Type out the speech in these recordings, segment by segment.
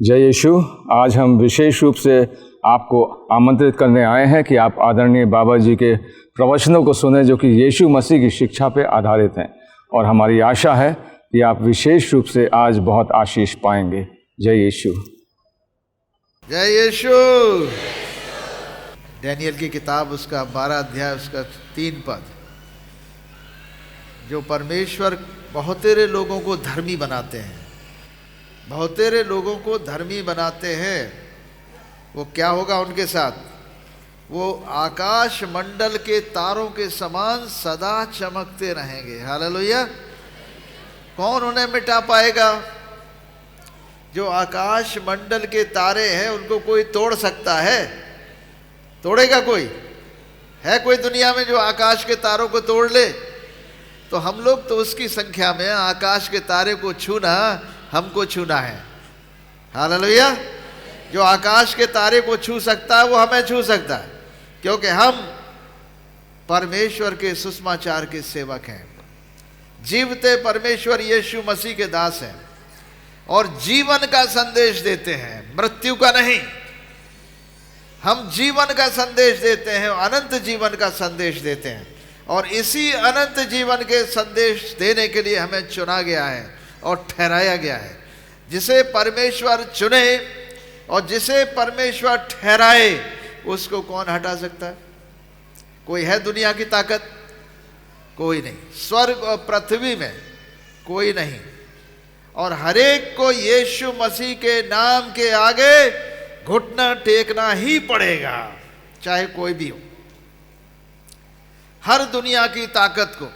जय यीशु। आज हम विशेष रूप से आपको आमंत्रित करने आए हैं कि आप आदरणीय बाबा जी के प्रवचनों को सुने, जो कि यीशु मसीह की शिक्षा पे आधारित हैं। और हमारी आशा है कि आप विशेष रूप से आज बहुत आशीष पाएंगे। जय यीशु। जय यीशु। डैनियल की किताब उसका 12 अध्याय उसका 3 पद, जो परमेश्वर बहुतेरे लोगों को धर्मी बनाते हैं, बहुतेरे लोगों को धर्मी बनाते हैं, वो क्या होगा उनके साथ? वो आकाश मंडल के तारों के समान सदा चमकते रहेंगे। हालेलुया। कौन उन्हें मिटा पाएगा? जो आकाश मंडल के तारे हैं उनको कोई तोड़ सकता है? तोड़ेगा कोई? है कोई दुनिया में जो आकाश के तारों को तोड़ ले? तो हम लोग तो उसकी संख्या में, आकाश के तारे को छूना हमको छूना है। हालेलुया। जो आकाश के तारे को छू सकता है वो हमें छू सकता है, क्योंकि हम परमेश्वर के सुसमाचार के सेवक हैं, जीवते परमेश्वर यीशु मसीह के दास हैं और जीवन का संदेश देते हैं, मृत्यु का नहीं। हम जीवन का संदेश देते हैं, अनंत जीवन का संदेश देते हैं, और इसी अनंत जीवन के संदेश देने के लिए हमें चुना गया है और ठहराया गया है। जिसे परमेश्वर चुने और जिसे परमेश्वर ठहराए, उसको कौन हटा सकता है? कोई है दुनिया की ताकत? कोई नहीं। स्वर्ग और पृथ्वी में कोई नहीं। और हरेक को यीशु मसीह के नाम के आगे घुटना टेकना ही पड़ेगा, चाहे कोई भी हो। हर दुनिया की ताकत को,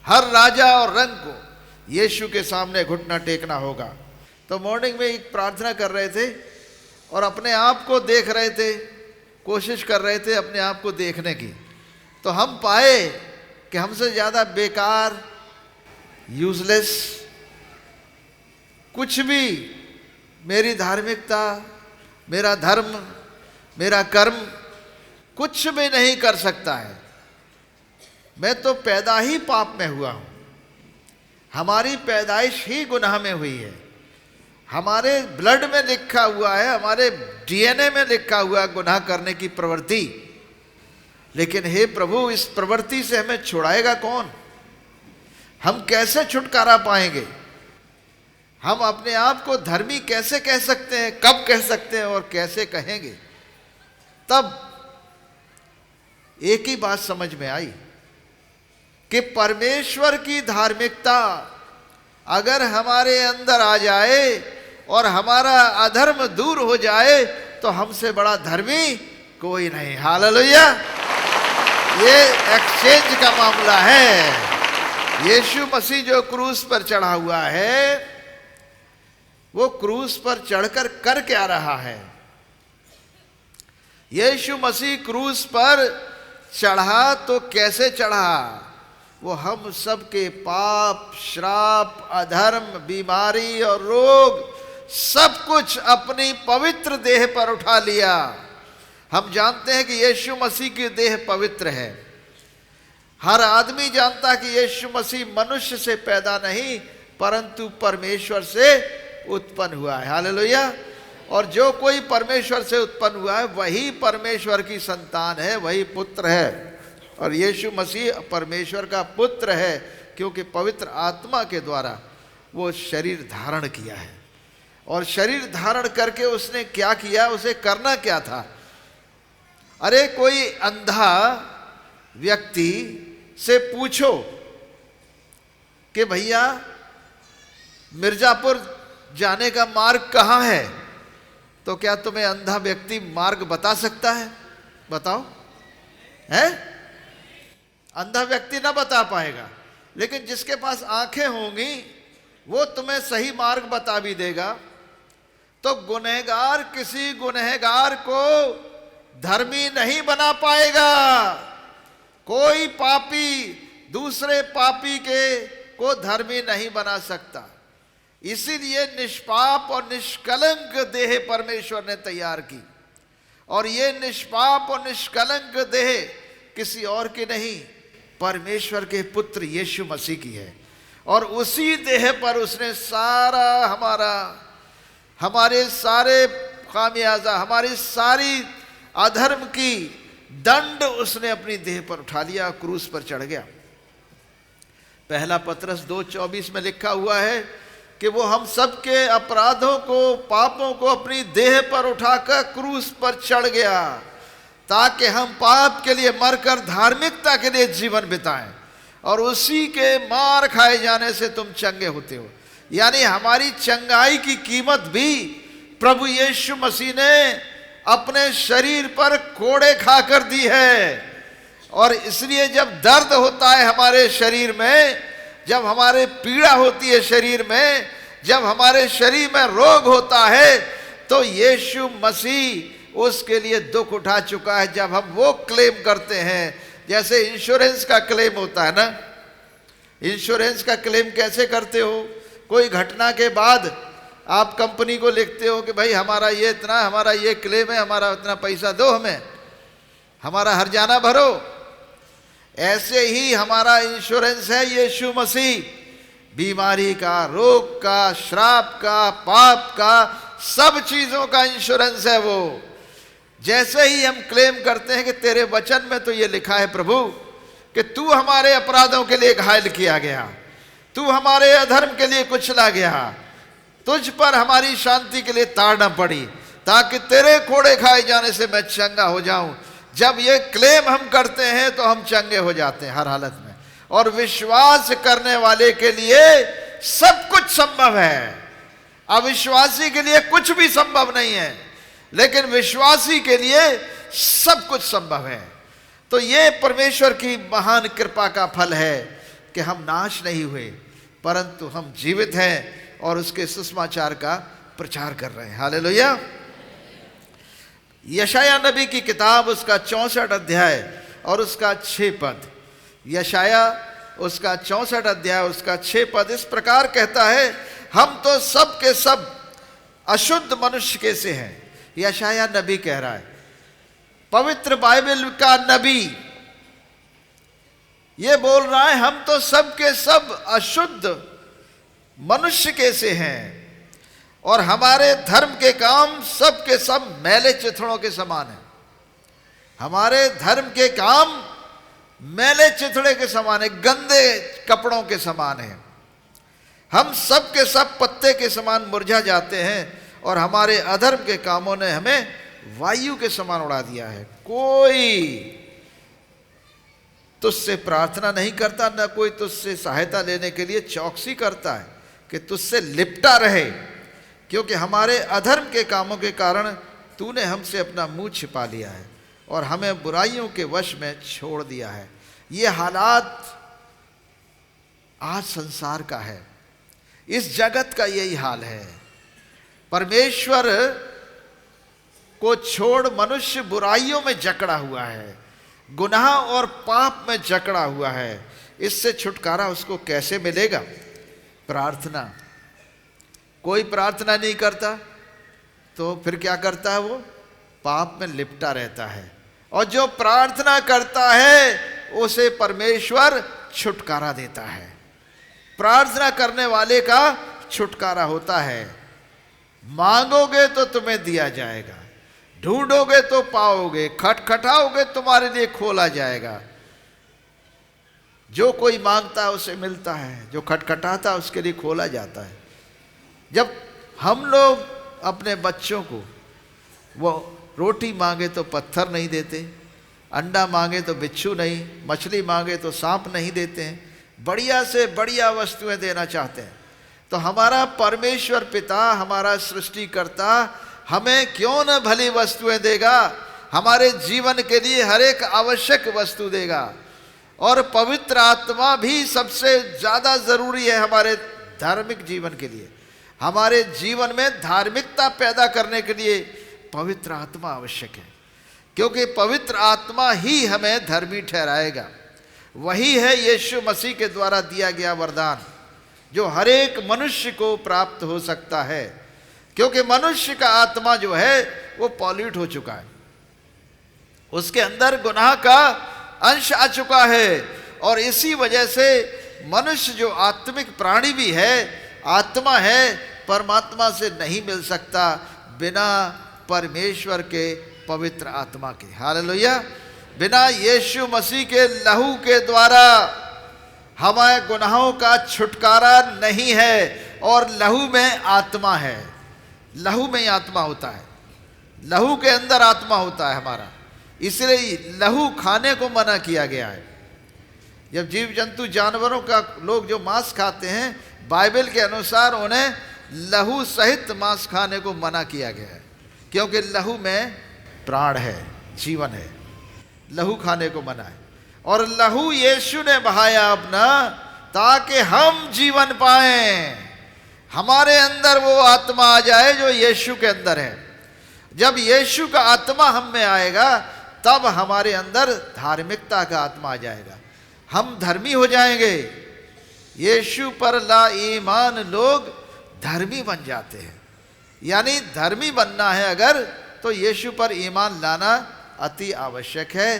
हर राजा और रंग को यीशु के सामने घुटना टेकना होगा। तो मॉर्निंग में एक प्रार्थना कर रहे थे और अपने आप को देख रहे थे, कोशिश कर रहे थे अपने आप को देखने की। तो हम पाए कि हमसे ज़्यादा बेकार, यूजलेस कुछ भी मेरी धार्मिकता, मेरा धर्म, मेरा कर्म कुछ भी नहीं कर सकता है। मैं तो पैदा ही पाप में हुआ हूँ, हमारी पैदाइश ही गुनाह में हुई है, हमारे ब्लड में लिखा हुआ है, हमारे डीएनए में लिखा हुआ है गुनाह करने की प्रवृत्ति। लेकिन हे प्रभु, इस प्रवृत्ति से हमें छुड़ाएगा कौन? हम कैसे छुटकारा पाएंगे? हम अपने आप को धर्मी कैसे कह सकते हैं? कब कह सकते हैं और कैसे कहेंगे? तब एक ही बात समझ में आई कि परमेश्वर की धार्मिकता अगर हमारे अंदर आ जाए और हमारा अधर्म दूर हो जाए, तो हमसे बड़ा धर्मी कोई नहीं। हालेलुया। ये एक्सचेंज का मामला है। यीशु मसीह जो क्रूस पर चढ़ा हुआ है, वो क्रूस पर चढ़कर कर क्या रहा है? यीशु मसीह क्रूस पर चढ़ा तो कैसे चढ़ा? वो हम सबके पाप, श्राप, अधर्म, बीमारी और रोग सब कुछ अपनी पवित्र देह पर उठा लिया। हम जानते हैं कि यीशु मसीह की देह पवित्र है। हर आदमी जानता कि यीशु मसीह मनुष्य से पैदा नहीं परंतु परमेश्वर से उत्पन्न हुआ है। हालेलुया। और जो कोई परमेश्वर से उत्पन्न हुआ है वही परमेश्वर की संतान है, वही पुत्र है। और यीशु मसीह परमेश्वर का पुत्र है, क्योंकि पवित्र आत्मा के द्वारा वो शरीर धारण किया है। और शरीर धारण करके उसने क्या किया? उसे करना क्या था? अरे कोई अंधा व्यक्ति से पूछो कि भैया मिर्जापुर जाने का मार्ग कहाँ है, तो क्या तुम्हें अंधा व्यक्ति मार्ग बता सकता है? बताओ। है? अंधा व्यक्ति ना बता पाएगा, लेकिन जिसके पास आंखें होंगी वो तुम्हें सही मार्ग बता भी देगा। तो गुनहगार किसी गुनहगार को धर्मी नहीं बना पाएगा। कोई पापी दूसरे पापी को धर्मी नहीं बना सकता। इसीलिए निष्पाप और निष्कलंक देह परमेश्वर ने तैयार की, और ये निष्पाप और निष्कलंक देह किसी और की नहीं, परमेश्वर के पुत्र यीशु मसीह की है। और उसी देह पर उसने सारा हमारा हमारे सारे खामियाजा, हमारी सारी अधर्म की दंड उसने अपनी देह पर उठा लिया, क्रूस पर चढ़ गया। पहला पतरस 2:24 में लिखा हुआ है कि वो हम सबके अपराधों को, पापों को अपनी देह पर उठाकर क्रूस पर चढ़ गया, ताकि हम पाप के लिए मरकर धार्मिकता के लिए जीवन बिताएं, और उसी के मार खाए जाने से तुम चंगे होते हो। यानी हमारी चंगाई की कीमत भी प्रभु यीशु मसीह ने अपने शरीर पर कोड़े खाकर दी है। और इसलिए जब दर्द होता है हमारे शरीर में, जब हमारे पीड़ा होती है शरीर में, जब हमारे शरीर में रोग होता है, तो यीशु मसीह उसके लिए दुख उठा चुका है। जब हम वो क्लेम करते हैं, जैसे इंश्योरेंस का क्लेम होता है ना, इंश्योरेंस का क्लेम कैसे करते हो? कोई घटना के बाद आप कंपनी को लिखते हो कि भाई हमारा ये इतना, हमारा ये क्लेम है, हमारा इतना पैसा दो, हमें हमारा हर्जाना भरो। ऐसे ही हमारा इंश्योरेंस है यीशु मसीह, बीमारी का, रोग का, श्राप का, पाप का, सब चीजों का इंश्योरेंस है वो। जैसे ही हम क्लेम करते हैं कि तेरे वचन में तो ये लिखा है प्रभु कि तू हमारे अपराधों के लिए घायल किया गया, तू हमारे अधर्म के लिए कुचला गया, तुझ पर हमारी शांति के लिए ताड़ना पड़ी, ताकि तेरे कोड़े खाए जाने से मैं चंगा हो जाऊं। जब ये क्लेम हम करते हैं तो हम चंगे हो जाते हैं हर हालत में। और विश्वास करने वाले के लिए सब कुछ संभव है। अविश्वासी के लिए कुछ भी संभव नहीं है, लेकिन विश्वासी के लिए सब कुछ संभव है। तो ये परमेश्वर की महान कृपा का फल है कि हम नाश नहीं हुए, परंतु हम जीवित हैं और उसके सुसमाचार का प्रचार कर रहे हैं। हालेलुया। यशाया नबी की किताब, उसका 64 अध्याय और उसका 6 पद। यशाया उसका 64 अध्याय उसका 6 पद इस प्रकार कहता है, हम तो सब के सब अशुद्ध मनुष्य के से हैं। यशाया नबी कह रहा है, पवित्र बाइबल का नबी ये बोल रहा है, हम तो सब के सब अशुद्ध मनुष्य के से हैं, और हमारे धर्म के काम सब के सब मैले चिथड़ों के समान है। हमारे धर्म के काम मैले चिथड़े के समान है, गंदे कपड़ों के समान है। हम सब के सब पत्ते के समान मुरझा जाते हैं, और हमारे अधर्म के कामों ने हमें वायु के समान उड़ा दिया है। कोई तुझसे प्रार्थना नहीं करता, न कोई तुझसे सहायता लेने के लिए चौकसी करता है कि तुझसे लिपटा रहे, क्योंकि हमारे अधर्म के कामों के कारण तूने हमसे अपना मुंह छिपा लिया है और हमें बुराइयों के वश में छोड़ दिया है। ये हालात आज संसार का है, इस जगत का यही हाल है। परमेश्वर को छोड़ मनुष्य बुराइयों में जकड़ा हुआ है, गुनाह और पाप में जकड़ा हुआ है। इससे छुटकारा उसको कैसे मिलेगा? प्रार्थना। कोई प्रार्थना नहीं करता तो फिर क्या करता है? वो पाप में लिपटा रहता है। और जो प्रार्थना करता है उसे परमेश्वर छुटकारा देता है। प्रार्थना करने वाले का छुटकारा होता है। मांगोगे तो तुम्हें दिया जाएगा, ढूंढोगे तो पाओगे, खटखटाओगे तुम्हारे लिए खोला जाएगा। जो कोई मांगता है उसे मिलता है, जो खटखटाता है उसके लिए खोला जाता है। जब हम लोग अपने बच्चों को वो रोटी मांगे तो पत्थर नहीं देते, अंडा मांगे तो बिच्छू नहीं, मछली मांगे तो सांप नहीं देते हैं, बढ़िया से बढ़िया वस्तुएं देना चाहते हैं, तो हमारा परमेश्वर पिता, हमारा सृष्टिकर्ता हमें क्यों न भली वस्तुएं देगा, हमारे जीवन के लिए हर एक आवश्यक वस्तु देगा। और पवित्र आत्मा भी सबसे ज़्यादा ज़रूरी है हमारे धार्मिक जीवन के लिए। हमारे जीवन में धार्मिकता पैदा करने के लिए पवित्र आत्मा आवश्यक है, क्योंकि पवित्र आत्मा ही हमें धर्मी ठहराएगा। वही है यीशु मसीह के द्वारा दिया गया वरदान, जो हर एक मनुष्य को प्राप्त हो सकता है, क्योंकि मनुष्य का आत्मा जो है वो पॉल्यूट हो चुका है, उसके अंदर गुनाह का अंश आ चुका है। और इसी वजह से मनुष्य जो आत्मिक प्राणी भी है, आत्मा है, परमात्मा से नहीं मिल सकता बिना परमेश्वर के पवित्र आत्मा के। हालेलुया। बिना यीशु मसीह के लहू के द्वारा हमारे गुनाहों का छुटकारा नहीं है। और लहू में आत्मा है, लहू में ही आत्मा होता है, लहू के अंदर आत्मा होता है हमारा, इसलिए लहू खाने को मना किया गया है। जब जीव जंतु जानवरों का लोग जो मांस खाते हैं, बाइबल के अनुसार उन्हें लहू सहित मांस खाने को मना किया गया है, क्योंकि लहू में प्राण है, जीवन है। लहू खाने को मना है। और लहू यीशु ने बहाया अपना, ताकि हम जीवन पाएं। हमारे अंदर वो आत्मा आ जाए जो यीशु के अंदर है। जब यीशु का आत्मा हम में आएगा, तब हमारे अंदर धार्मिकता का आत्मा आ जाएगा, हम धर्मी हो जाएंगे। यीशु पर ला ईमान लोग धर्मी बन जाते हैं। यानी धर्मी बनना है अगर, तो यीशु पर ईमान लाना अति आवश्यक है।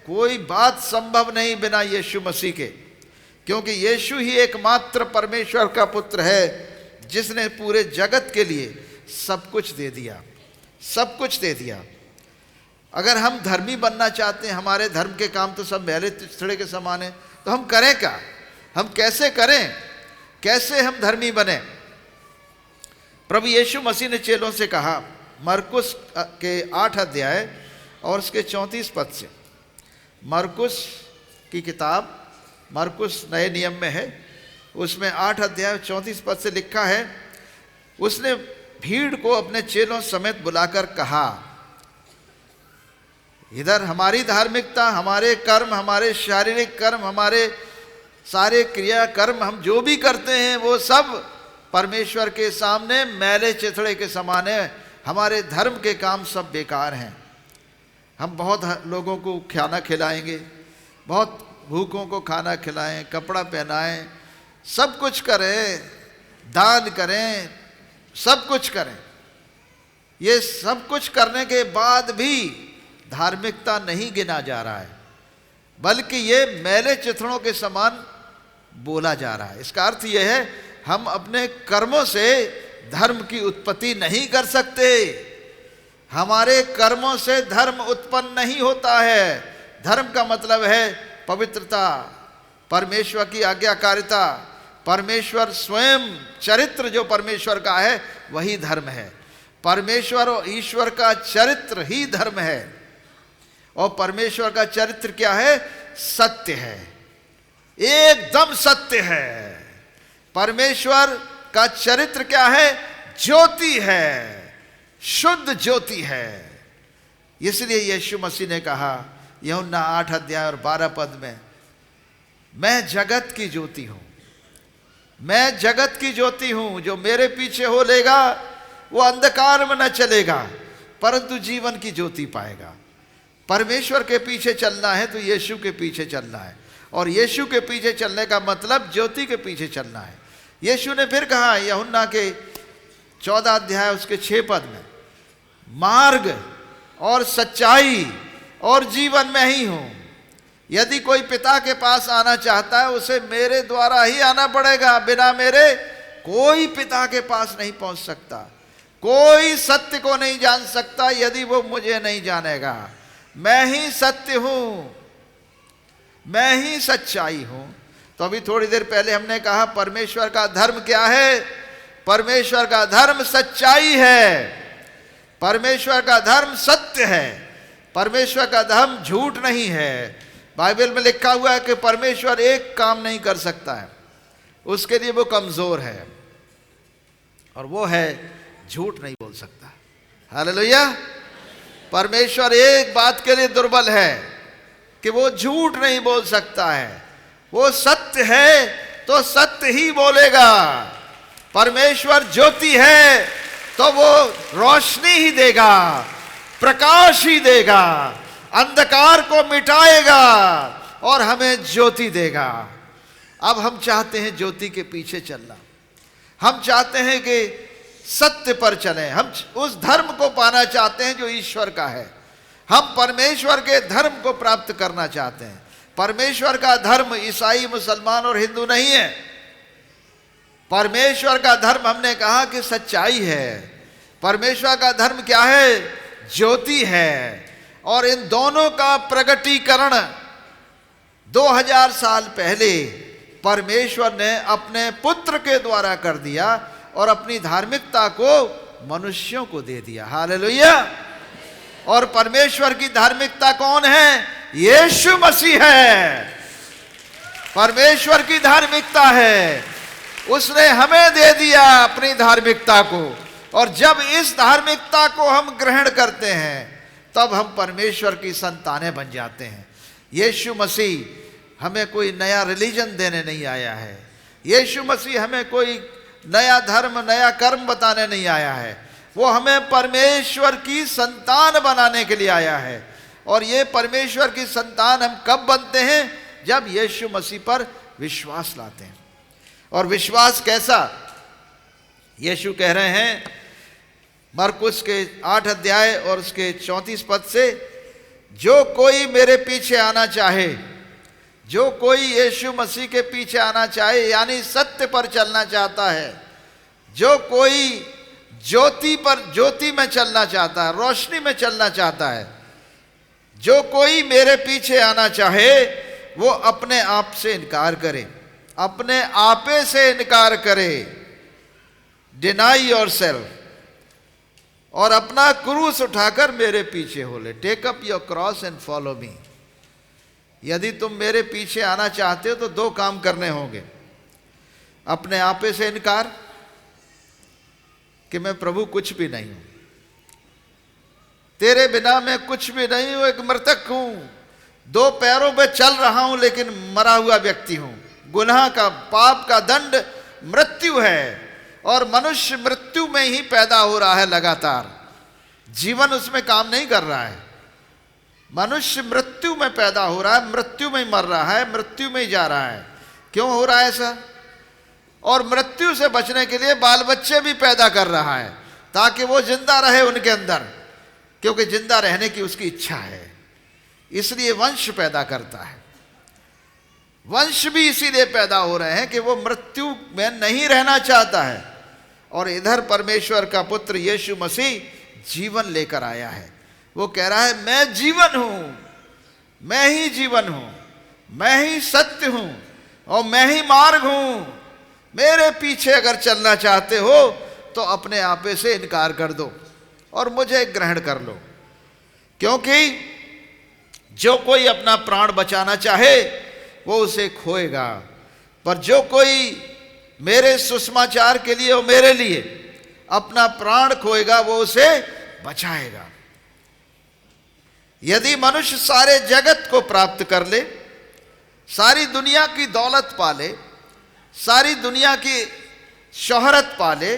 कोई बात संभव नहीं बिना यीशु मसीह के, क्योंकि यीशु ही एकमात्र परमेश्वर का पुत्र है जिसने पूरे जगत के लिए सब कुछ दे दिया, सब कुछ दे दिया। अगर हम धर्मी बनना चाहते हैं, हमारे धर्म के काम तो सब मैले चिथड़े के समान है, तो हम करें क्या? हम कैसे करें? कैसे हम धर्मी बने? प्रभु यीशु मसीह ने चेलों से कहा, मरकुस के 8 अध्याय और उसके 34 पद से। मरकुस की किताब, मरकुस नए नियम में है, उसमें 8 अध्याय 34 पद से लिखा है, उसने भीड़ को अपने चेलों समेत बुलाकर कहा, इधर हमारी धार्मिकता, हमारे कर्म, हमारे शारीरिक कर्म, हमारे सारे क्रिया कर्म, हम जो भी करते हैं वो सब परमेश्वर के सामने मैले चिथड़े के समान है। हमारे धर्म के काम सब बेकार हैं। हम बहुत लोगों को खाना खिलाएंगे, बहुत भूखों को खाना खिलाएं, कपड़ा पहनाएं, सब कुछ करें, दान करें, सब कुछ करें। ये सब कुछ करने के बाद भी धार्मिकता नहीं गिना जा रहा है, बल्कि ये मैले चिथड़ों के समान बोला जा रहा है। इसका अर्थ यह है, हम अपने कर्मों से धर्म की उत्पत्ति नहीं कर सकते। हमारे कर्मों से धर्म उत्पन्न नहीं होता है। धर्म का मतलब है पवित्रता, परमेश्वर की आज्ञाकारिता, परमेश्वर स्वयं चरित्र जो परमेश्वर का है वही धर्म है। परमेश्वर और ईश्वर का चरित्र ही धर्म है। और परमेश्वर का चरित्र क्या है? सत्य है, एकदम सत्य है। परमेश्वर का चरित्र क्या है? ज्योति है, शुद्ध ज्योति है। इसलिए यीशु मसीह ने कहा यूहन्ना 8 अध्याय और 12 पद में, मैं जगत की ज्योति हूं, मैं जगत की ज्योति हूं। जो मेरे पीछे हो लेगा वो अंधकार में न चलेगा, परंतु जीवन की ज्योति पाएगा। परमेश्वर के पीछे चलना है तो यीशु के पीछे चलना है, और यीशु के पीछे चलने का मतलब ज्योति के पीछे चलना है। यीशु ने फिर कहा यूहन्ना के 14 अध्याय उसके 6 पद में, मार्ग और सच्चाई और जीवन में ही हूं। यदि कोई पिता के पास आना चाहता है उसे मेरे द्वारा ही आना पड़ेगा, बिना मेरे कोई पिता के पास नहीं पहुंच सकता। कोई सत्य को नहीं जान सकता यदि वो मुझे नहीं जानेगा। मैं ही सत्य हूं, मैं ही सच्चाई हूं। तो अभी थोड़ी देर पहले हमने कहा परमेश्वर का धर्म क्या है? परमेश्वर का धर्म सच्चाई है, परमेश्वर का धर्म सत्य है, परमेश्वर का धर्म झूठ नहीं है। बाइबल में लिखा हुआ है कि परमेश्वर एक काम नहीं कर सकता है, उसके लिए वो कमजोर है, और वो है झूठ नहीं बोल सकता। हालेलुया। परमेश्वर एक बात के लिए दुर्बल है कि वो झूठ नहीं बोल सकता है। वो सत्य है तो सत्य ही बोलेगा। परमेश्वर ज्योति है तो वो रोशनी ही देगा, प्रकाश ही देगा, अंधकार को मिटाएगा और हमें ज्योति देगा। अब हम चाहते हैं ज्योति के पीछे चलना, हम चाहते हैं कि सत्य पर चलें, हम उस धर्म को पाना चाहते हैं जो ईश्वर का है। हम परमेश्वर के धर्म को प्राप्त करना चाहते हैं। परमेश्वर का धर्म ईसाई, मुसलमान और हिंदू नहीं है। परमेश्वर का धर्म हमने कहा कि सच्चाई है। परमेश्वर का धर्म क्या है? ज्योति है। और इन दोनों का प्रगटीकरण 2000 साल पहले परमेश्वर ने अपने पुत्र के द्वारा कर दिया और अपनी धार्मिकता को मनुष्यों को दे दिया। हालेलुया। और परमेश्वर की धार्मिकता कौन है? यीशु मसीह है। परमेश्वर की धार्मिकता है, उसने हमें दे दिया अपनी धार्मिकता को। और जब इस धार्मिकता को हम ग्रहण करते हैं तब हम परमेश्वर की संतानें बन जाते हैं। यीशु मसीह हमें कोई नया रिलीजन देने नहीं आया है। यीशु मसीह हमें कोई नया धर्म, नया कर्म बताने नहीं आया है। वो हमें परमेश्वर की संतान बनाने के लिए आया है। और ये परमेश्वर की संतान हम कब बनते हैं? जब यीशु मसीह पर विश्वास लाते हैं। और विश्वास कैसा? यीशु कह रहे हैं मरकुस के 8 अध्याय और उसके 34 पद से, जो कोई मेरे पीछे आना चाहे, जो कोई यीशु मसीह के पीछे आना चाहे, यानी सत्य पर चलना चाहता है, जो कोई ज्योति में चलना चाहता है, रोशनी में चलना चाहता है, जो कोई मेरे पीछे आना चाहे वो अपने आप से इनकार करे, अपने आपे से इनकार करे, डिनाई योरसेल्फ, और अपना क्रूस उठाकर मेरे पीछे हो ले। Take up your cross and follow me. यदि तुम मेरे पीछे आना चाहते हो तो 2 काम करने होंगे। अपने आपे से इनकार कि मैं प्रभु कुछ भी नहीं हूं, तेरे बिना मैं कुछ भी नहीं हूं, एक मृतक हूं, 2 पैरों पे चल रहा हूं लेकिन मरा हुआ व्यक्ति हूं। गुनाह का, पाप का दंड मृत्यु है और मनुष्य मृत्यु में ही पैदा हो रहा है लगातार। जीवन उसमें काम नहीं कर रहा है। मनुष्य मृत्यु में पैदा हो रहा है, मृत्यु में ही मर रहा है, मृत्यु में ही जा रहा है। क्यों हो रहा है ऐसा? और मृत्यु से बचने के लिए बाल बच्चे भी पैदा कर रहा है ताकि वो जिंदा रहे उनके अंदर, क्योंकि जिंदा रहने की उसकी इच्छा है। इसलिए वंश पैदा करता है। वंश भी इसीलिए पैदा हो रहे हैं कि वो मृत्यु में नहीं रहना चाहता है। और इधर परमेश्वर का पुत्र यीशु मसीह जीवन लेकर आया है। वो कह रहा है मैं जीवन हूं, मैं ही जीवन हूं, मैं ही सत्य हूं और मैं ही मार्ग हूं। मेरे पीछे अगर चलना चाहते हो तो अपने आपे से इनकार कर दो और मुझे ग्रहण कर लो। क्योंकि जो कोई अपना प्राण बचाना चाहे वो उसे खोएगा, पर जो कोई मेरे सुसमाचार के लिए और मेरे लिए अपना प्राण खोएगा वो उसे बचाएगा। यदि मनुष्य सारे जगत को प्राप्त कर ले, सारी दुनिया की दौलत पाले, सारी दुनिया की शोहरत पाले,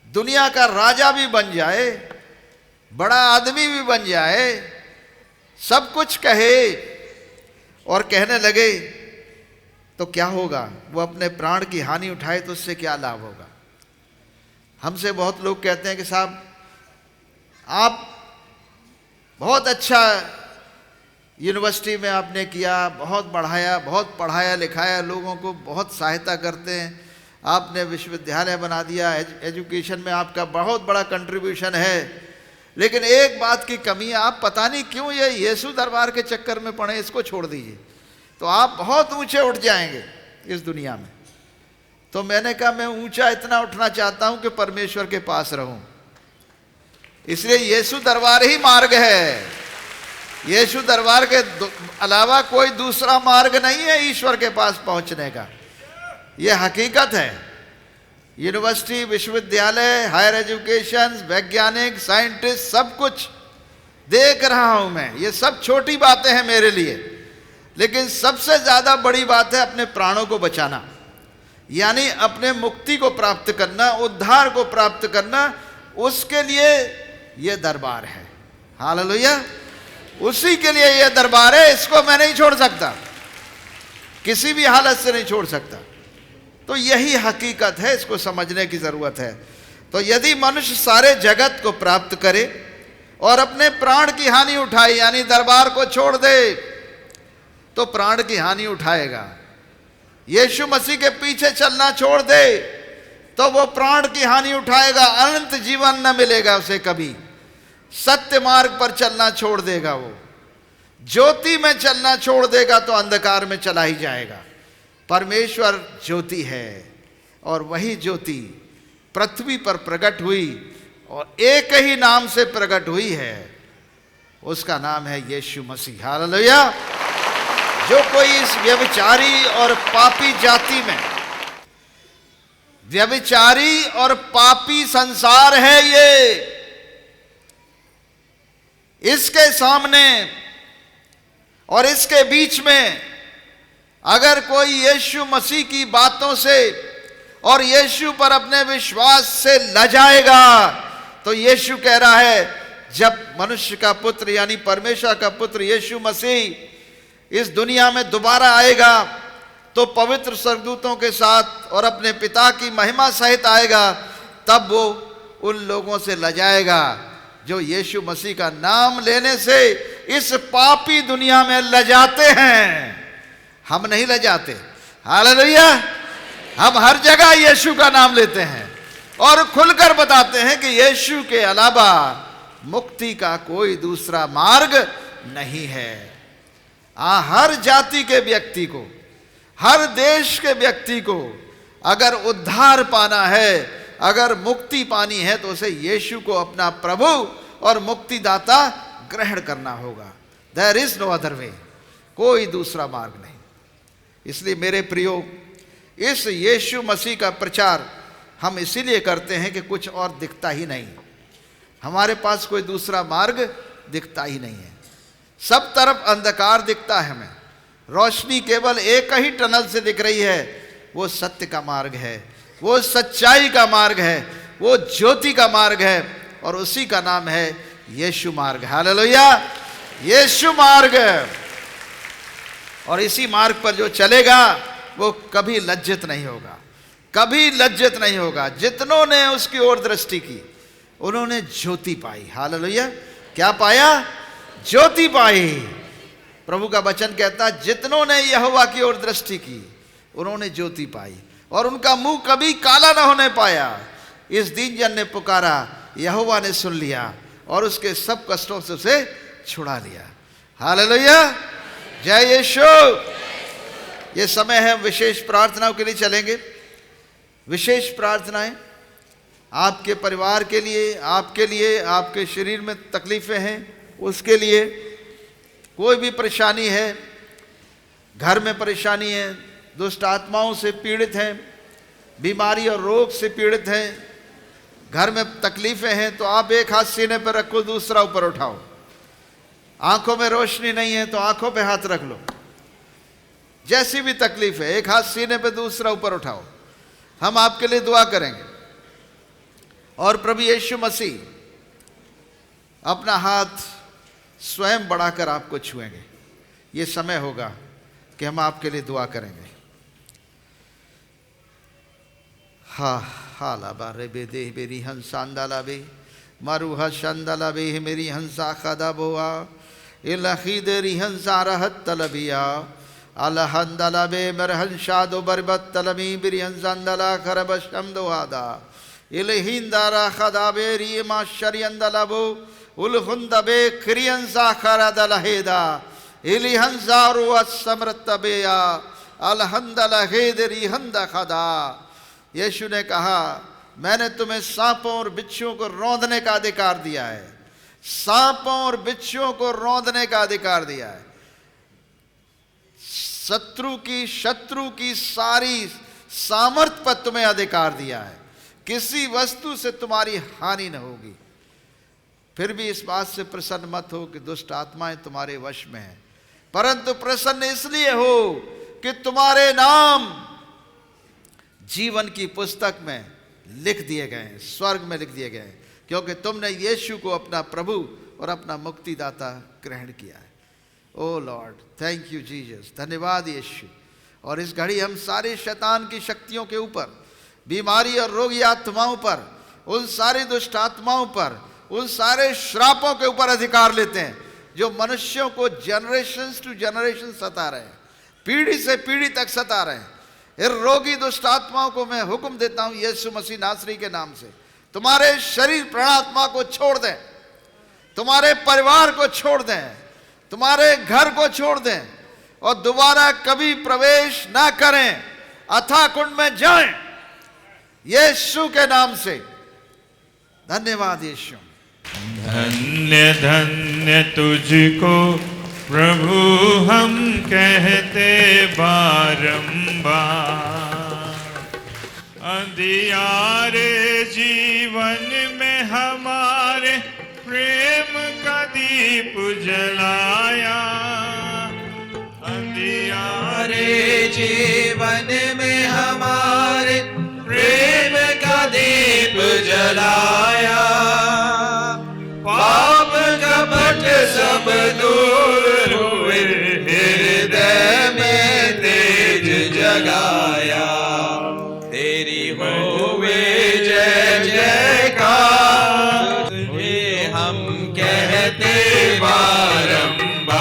दुनिया का राजा भी बन जाए, बड़ा आदमी भी बन जाए, सब कुछ कहे और कहने लगे तो क्या होगा? वो अपने प्राण की हानि उठाए तो उससे क्या लाभ होगा? हमसे बहुत लोग कहते हैं कि साहब आप बहुत अच्छा यूनिवर्सिटी में आपने किया, बहुत बढ़ाया, बहुत पढ़ाया लिखाया, लोगों को बहुत सहायता करते हैं, आपने विश्वविद्यालय बना दिया, एजुकेशन में आपका बहुत बड़ा कंट्रीब्यूशन है, लेकिन एक बात की कमी है, आप पता नहीं क्यों ये यीशु दरबार के चक्कर में पड़े, इसको छोड़ दीजिए तो आप बहुत ऊंचे उठ जाएंगे इस दुनिया में। तो मैंने कहा मैं ऊंचा इतना उठना चाहता हूं कि परमेश्वर के पास रहूं, इसलिए यीशु दरबार ही मार्ग है। यीशु दरबार के अलावा कोई दूसरा मार्ग नहीं है ईश्वर के पास पहुंचने का। यह हकीकत है। यूनिवर्सिटी, विश्वविद्यालय, हायर एजुकेशन, वैज्ञानिक, साइंटिस्ट, सब कुछ देख रहा हूं मैं, ये सब छोटी बातें हैं मेरे लिए, लेकिन सबसे ज्यादा बड़ी बात है अपने प्राणों को बचाना, यानी अपने मुक्ति को प्राप्त करना, उद्धार को प्राप्त करना। उसके लिए यह दरबार है। हालेलुया। उसी के लिए यह दरबार है, इसको मैं नहीं छोड़ सकता, किसी भी हालत से नहीं छोड़ सकता। तो यही हकीकत है, इसको समझने की जरूरत है। तो यदि मनुष्य सारे जगत को प्राप्त करे और अपने प्राण की हानि उठाए, यानी दरबार को छोड़ दे, तो प्राण की हानि उठाएगा। यीशु मसीह के पीछे चलना छोड़ दे तो वो प्राण की हानि उठाएगा, अनंत जीवन न मिलेगा उसे कभी। सत्य मार्ग पर चलना छोड़ देगा, वो ज्योति में चलना छोड़ देगा तो अंधकार में चला ही जाएगा। परमेश्वर ज्योति है और वही ज्योति पृथ्वी पर प्रकट हुई और एक ही नाम से प्रकट हुई है, उसका नाम है यीशु मसीह। हालेलुया। जो कोई इस व्यभिचारी और पापी जाति में, व्यभिचारी और पापी संसार है ये, इसके सामने और इसके बीच में अगर कोई यीशु मसीह की बातों से और यीशु पर अपने विश्वास से लजाएगा तो यीशु कह रहा है जब मनुष्य का पुत्र यानी परमेश्वर का पुत्र यीशु मसीह इस दुनिया में दोबारा आएगा तो पवित्र स्वर्गदूतों के साथ और अपने पिता की महिमा सहित आएगा, तब वो उन लोगों से लजाएगा जो यीशु मसीह का नाम लेने से इस पापी दुनिया में लजाते हैं। हम नहीं लजाते। हालेलुया। हम हर जगह यीशु का नाम लेते हैं और खुलकर बताते हैं कि यीशु के अलावा मुक्ति का कोई दूसरा मार्ग नहीं है। हर जाति के व्यक्ति को, हर देश के व्यक्ति को अगर उद्धार पाना है, अगर मुक्ति पानी है तो उसे यीशु को अपना प्रभु और मुक्तिदाता ग्रहण करना होगा। There is no other way, कोई दूसरा मार्ग नहीं। इसलिए मेरे प्रियो, इस यीशु मसीह का प्रचार हम इसीलिए करते हैं कि कुछ और दिखता ही नहीं, हमारे पास कोई दूसरा मार्ग दिखता ही नहीं है। सब तरफ अंधकार दिखता है हमें, रोशनी केवल एक ही टनल से दिख रही है, वो सत्य का मार्ग है, वो सच्चाई का मार्ग है, वो ज्योति का मार्ग है और उसी का नाम है यीशु मार्ग। हालेलुया। यीशु मार्ग। और इसी मार्ग पर जो चलेगा वो कभी लज्जित नहीं होगा, कभी लज्जित नहीं होगा। जितनों ने उसकी ओर दृष्टि की उन्होंने ज्योति पाई। हालेलुया। क्या पाया? ज्योति पाई। प्रभु का वचन कहता है जितनों ने यहोवा की ओर दृष्टि की उन्होंने ज्योति पाई और उनका मुंह कभी काला ना होने पाया। इस दीन जन ने पुकारा, यहोवा ने सुन लिया और उसके सब कष्टों से उसे छुड़ा लिया। हालेलुया। जय यीशु। ये समय है विशेष प्रार्थनाओं के लिए चलेंगे। विशेष प्रार्थनाएं आपके परिवार के लिए, आपके लिए, आपके शरीर में तकलीफें हैं उसके लिए, कोई भी परेशानी है, घर में परेशानी है, दुष्ट आत्माओं से पीड़ित हैं, बीमारी और रोग से पीड़ित हैं, घर में तकलीफें हैं, तो आप एक हाथ सीने पर रखो, दूसरा ऊपर उठाओ। आंखों में रोशनी नहीं है तो आंखों पे हाथ रख लो। जैसी भी तकलीफ है एक हाथ सीने पे, दूसरा ऊपर उठाओ। हम आपके लिए दुआ करेंगे और प्रभु यीशु मसीह अपना हाथ स्वयं बढ़ाकर आपको छुएंगे। ये समय होगा कि हम आपके लिए दुआ करेंगे। हा हाला बारे बे देह मेरी हंसा अंदालाबे मारू हंदालाबे मेरी हंसा खादा बोआ इलाही देरी हंसा रहत तलबिया अलहंदलाबे मरहंशादो बरबत तलमी बिरी हंसांदला खरब शमदोहादा इलहिंदारा खदाबे रीमा शरियंदलाबो उलहुंदबे क्रियंसा खरादलहेदा इलिहंसारु असमृतबेया अलहंदलहेदरी हंदा खदा। यीशु ने कहा मैंने तुम्हें सांपों और बिच्छुओं को रौंदने का अधिकार दिया है। सांपों और बिच्छुओं को रौंदने का अधिकार दिया है। शत्रु की सारी सामर्थ पर तुम्हें अधिकार दिया है। किसी वस्तु से तुम्हारी हानि न होगी। फिर भी इस बात से प्रसन्न मत हो कि दुष्ट आत्माएं तुम्हारे वश में हैं, परंतु प्रसन्न इसलिए हो कि तुम्हारे नाम जीवन की पुस्तक में लिख दिए गए हैं, स्वर्ग में लिख दिए गए हैं, क्योंकि तुमने यीशु को अपना प्रभु और अपना मुक्तिदाता ग्रहण किया है। ओ लॉर्ड, थैंक यू जीसस। धन्यवाद यीशु। और इस घड़ी हम सारे शैतान की शक्तियों के ऊपर, बीमारी और रोगी आत्माओं पर, उन सारी दुष्ट आत्माओं पर, उन सारे श्रापों के ऊपर अधिकार लेते हैं जो मनुष्यों को जनरेशन टू जनरेशन सता रहे हैं, पीढ़ी से पीढ़ी तक सता रहे हैं। इन रोगी दुष्ट आत्माओं को मैं हुक्म देता हूं यीशु मसीह नासरी के नाम से, तुम्हारे शरीर प्राणात्मा को छोड़ दें, तुम्हारे परिवार को छोड़ दें, तुम्हारे घर को छोड़ दें और दोबारा कभी प्रवेश ना करें, अथाह कुंड में जाएं यीशु के नाम से। धन्यवाद यीशु। धन्य धन्य तुझको प्रभु हम कहते बारंबार, अंधियारे जीवन में हमारे प्रेम का दीप जलाया, अंधियारे जीवन में हमारे प्रेम का दीप जलाया, पाप कपट सब दूर हुए, हृदय में तेज जगाया, तेरी होवे जय जयकार, तुझे हम कहते बारंबार,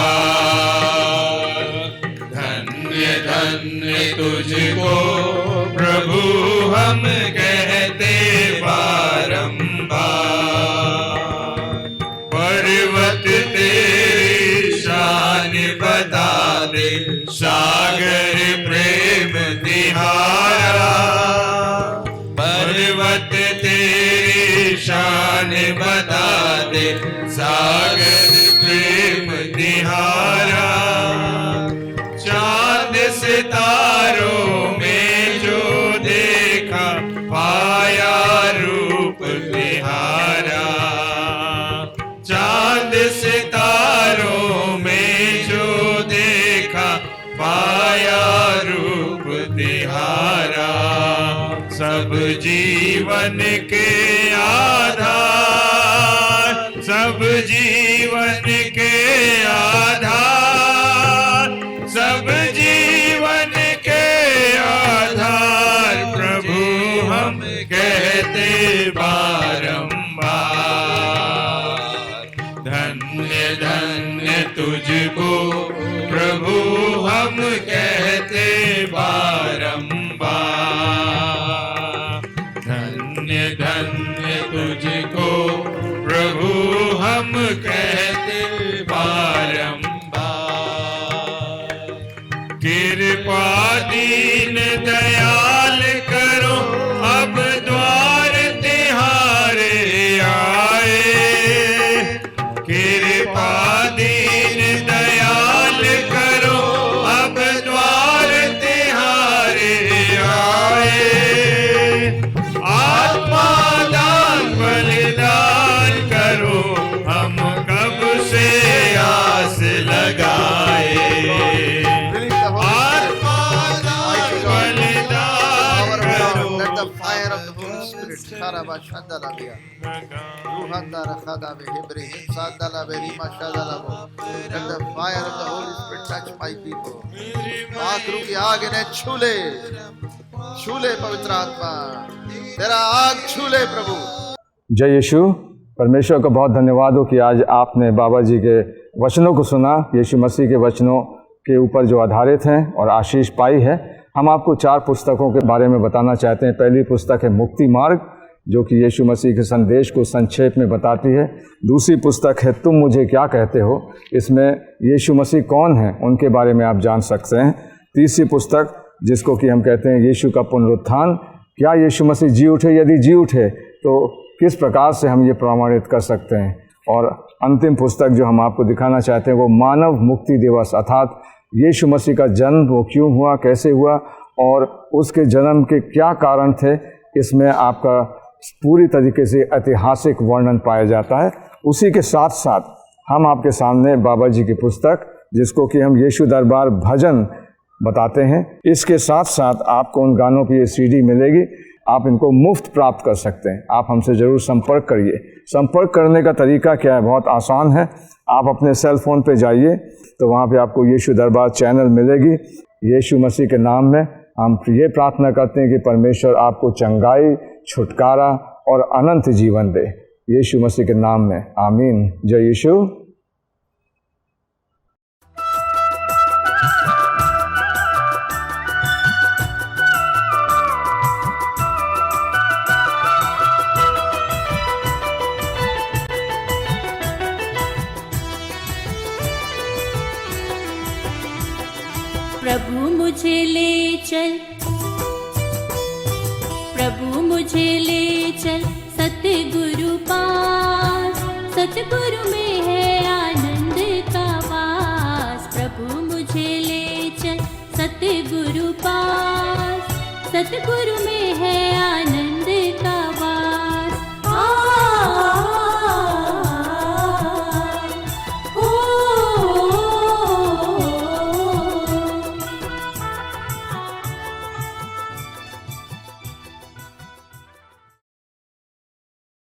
धन्य धन्य तुझको प्रभु हम कहते बारंबार, पर्वत तेरी शान बता दे, सागर प्रेम तिहारा, पर्वत तेरी शान बता दे, सागर प्रेम तिहारा, चांद सितारों में जो देखा पाया रूप तिहारा, चांद सितारों में जो देखा पाया रूप तिहारा, सब जीवन के आधार, सब जीवन के आधार, सब जीवन के आधार, प्रभु हम कहते बारंबार, धन्य धन्य तुझको प्रभु हम कहते बारंबार, धन्य धन्य तुझको प्रभु हम कहते बारंबार, कृपा दीन दयाल करो, अब द्वार तिहारे आए, कृपा दीन दयाल करो, अब द्वार तिहारे आए, आत्मा दान बलिदान करो, हम कब से आस लगाए, fire of the Holy Spirit, Sharaba Shandala Bia, Ruhanda Rakhada Hebri, Sandala Berima Shadalabo. Let the fire of the Holy Spirit touch my people. आग की आग इन्हें छूले, छूले पवित्र आत्मा, तेरा आग छूले प्रभु। जय यीशु। परमेश्वर का बहुत धन्यवाद हो कि आज आपने बाबा जी के वचनों को सुना, यीशु मसीह के वचनों के ऊपर जो आधारित हैं और आशीष पाई है। हम आपको 4 पुस्तकों के बारे में बताना चाहते हैं। पहली पुस्तक है मुक्ति मार्ग, जो कि यीशु मसीह के संदेश को संक्षेप में बताती है। दूसरी पुस्तक है तुम मुझे क्या कहते हो, इसमें यीशु मसीह कौन है उनके बारे में आप जान सकते हैं। तीसरी पुस्तक जिसको कि हम कहते हैं यीशु का पुनरुत्थान, क्या यीशु मसीह जी उठे, यदि जी उठे तो किस प्रकार से हम ये प्रमाणित कर सकते हैं। और अंतिम पुस्तक जो हम आपको दिखाना चाहते हैं वो मानव मुक्ति दिवस, अर्थात यीशु मसीह का जन्म वो क्यों हुआ, कैसे हुआ और उसके जन्म के क्या कारण थे। इसमें आपका पूरी तरीके से ऐतिहासिक वर्णन पाया जाता है। उसी के साथ साथ हम आपके सामने बाबा जी की पुस्तक जिसको कि हम यीशु दरबार भजन बताते हैं, इसके साथ साथ आपको उन गानों की ये सीडी मिलेगी। आप इनको मुफ्त प्राप्त कर सकते हैं। आप हमसे ज़रूर संपर्क करिए। संपर्क करने का तरीका क्या है, बहुत आसान है। आप अपने सेल फ़ोन पे जाइए तो वहाँ पे आपको यीशु दरबार चैनल मिलेगी। यीशु मसीह के नाम में हम ये प्रार्थना करते हैं कि परमेश्वर आपको चंगाई, छुटकारा और अनंत जीवन दे। यीशु मसीह के नाम में आमीन। जय यीशु। प्रभु मुझे ले चल, प्रभु मुझे ले चल सतगुरु पास, सतगुरु में है आनंद का वास। प्रभु मुझे ले चल सतगुरु पास, सतगुरु में है आनंद